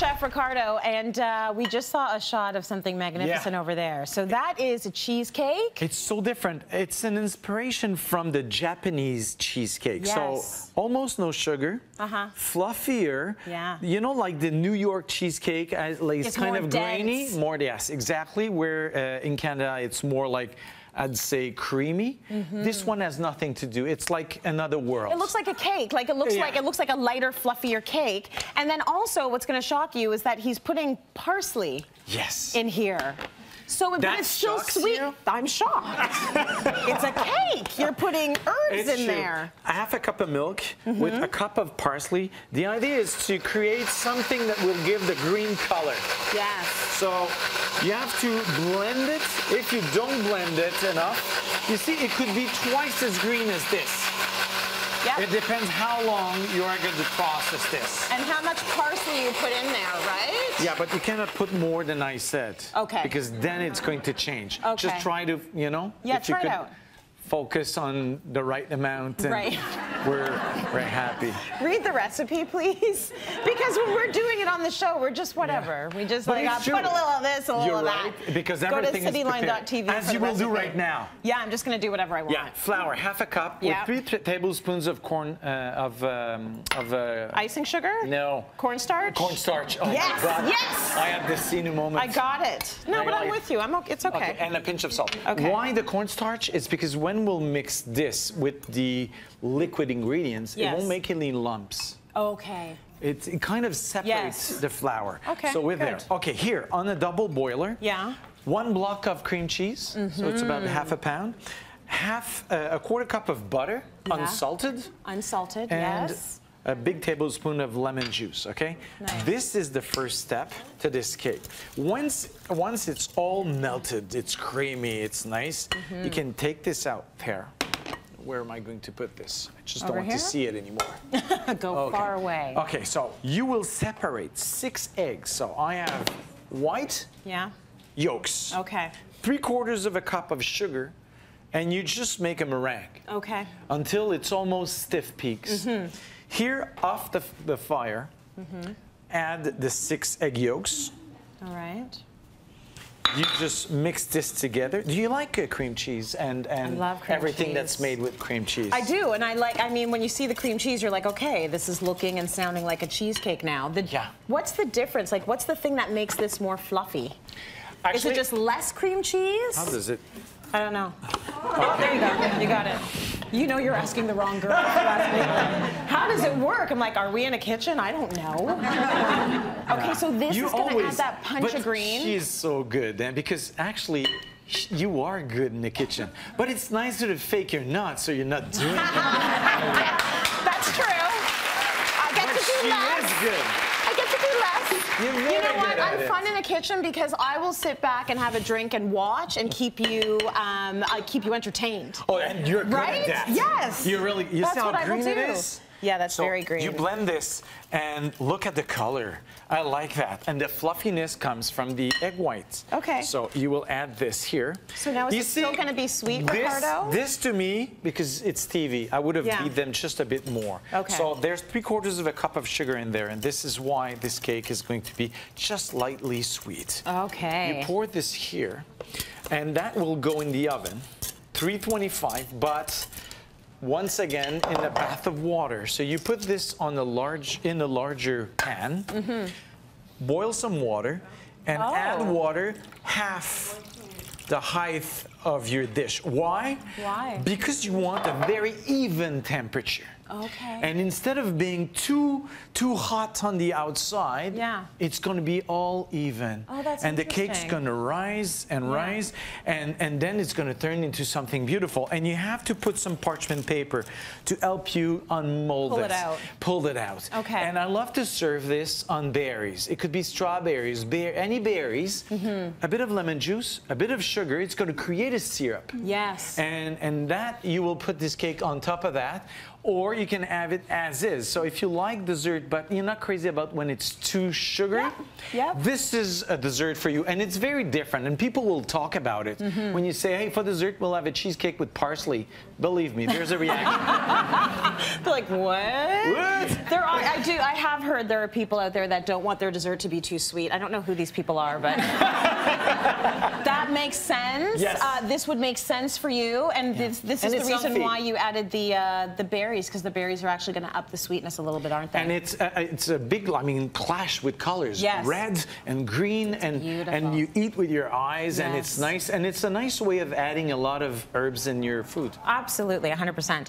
Chef Ricardo, and we just saw a shot of something magnificent over there. So that is a cheesecake. It's so different. It's an inspiration from the Japanese cheesecake. Yes. So almost no sugar, fluffier. Yeah. You know, like the New York cheesecake, like it's kind more of dense. grainy. More, yes, exactly. Where in Canada, it's more like, I'd say, creamy. This one has nothing to do. It's like another world. It looks like a cake. Like it looks like a lighter, fluffier cake. And then also, what's going to shock you is that he's putting parsley in here. So but it's still sweet. You? I'm shocked. It's a cake. You're putting herbs in there. A half a cup of milk with a cup of parsley. The idea is to create something that will give the green color. Yes. So you have to blend it. If you don't blend it enough, you see, it could be twice as green as this. Yep. It depends how long you are going to process this. And how much parsley you put in there, right? Yeah, but you cannot put more than I said. Okay. Because then it's going to change. Okay. Just try to, you know, yeah, if you try could it out. Focus on the right amount, and we're happy. Read the recipe, please, because when we're doing it on the show, we're just whatever. We just like put a little of this, a little of that. Because everything is prepared. Go to cityline.tv as you will do right now. Yeah, I'm just going to do whatever I want. Yeah, flour, half a cup with 3 tablespoons of corn icing sugar. No. Cornstarch. Cornstarch. Oh yes. my God. Yes. I had this scene moment. I got it. No, but I'm with you. It's okay. And a pinch of salt. Okay. Why the cornstarch? It's because when we'll mix this with the liquid ingredients, it won't make any lumps. Okay. It kind of separates the flour. Okay. So we're there. Okay, here on a double boiler. Yeah. 1 block of cream cheese. So it's about half a pound. A quarter cup of butter, unsalted. Unsalted. And yes. a big tablespoon of lemon juice, okay? Nice. This is the first step to this cake. Once it's all melted, it's creamy, it's nice, you can take this out there. Where am I going to put this? I just don't want to see it anymore. Go far away. Okay, so you will separate 6 eggs. So I have white yolks. Okay. 3/4 of a cup of sugar, and you just make a meringue. Okay. Until it's almost stiff peaks. Here, off the fire, add the 6 egg yolks. All right. You just mix this together. Do you like cream cheese and I love cream everything cheese. that's made with cream cheese? I do, and I mean, when you see the cream cheese, you're like, okay, this is looking and sounding like a cheesecake now. What's the difference? Like, what's the thing that makes this more fluffy? Actually, is it just less cream cheese? How does it? I don't know. Oh, there you go. You got it. You know you're asking the wrong girl. How does it work? I'm like, are we in a kitchen? I don't know. Okay, so this is going to add that punch of green. She is so good, and because actually, you are good in the kitchen. But it's nicer to fake you're not, so you're not doing it. That's true. I get to do less. She is good. I get to do less. You know what? I'm fun in the kitchen because I will sit back and have a drink and watch and keep you entertained. Oh, and you're good at that. Yes. You see how green it is? Yeah, that's very green. You blend this and look at the color. I like that. And the fluffiness comes from the egg whites. Okay. So you will add this here. So now is it still going to be sweet, Ricardo? This to me, because it's TV, I would have beat them just a bit more. Okay. So there's 3/4 of a cup of sugar in there, and this is why this cake is going to be just lightly sweet. Okay. You pour this here, and that will go in the oven, 325, but once again in a bath of water. So you put this on in a larger pan, boil some water, and add water half the height of your dish. Why? Why? Because you want a very even temperature. Okay. And instead of being too hot on the outside, it's going to be all even. Oh, that's and the cake's going to rise and rise, and then it's going to turn into something beautiful. And you have to put some parchment paper to help you unmold Pull it out. Pull it out. Okay. And I love to serve this on berries. It could be strawberries, any berries, a bit of lemon juice, a bit of sugar, sugar, it's going to create a syrup. Yes. And that, you will put this cake on top of that, or you can have it as is. So if you like dessert, but you're not crazy about when it's too sugary, this is a dessert for you. And it's very different, and people will talk about it. When you say, hey, for dessert, we'll have a cheesecake with parsley. Believe me, there's a reaction. They're like, what? What? I have heard there are people out there that don't want their dessert to be too sweet. I don't know who these people are, but that makes sense. Yes. This would make sense for you, and this is the reason why you added the berries, because the berries are actually going to up the sweetness a little bit, aren't they? And it's a big, clash with colors. Yes. Red and green, and you eat with your eyes, and it's nice, and it's a nice way of adding a lot of herbs in your food. Absolutely, 100%.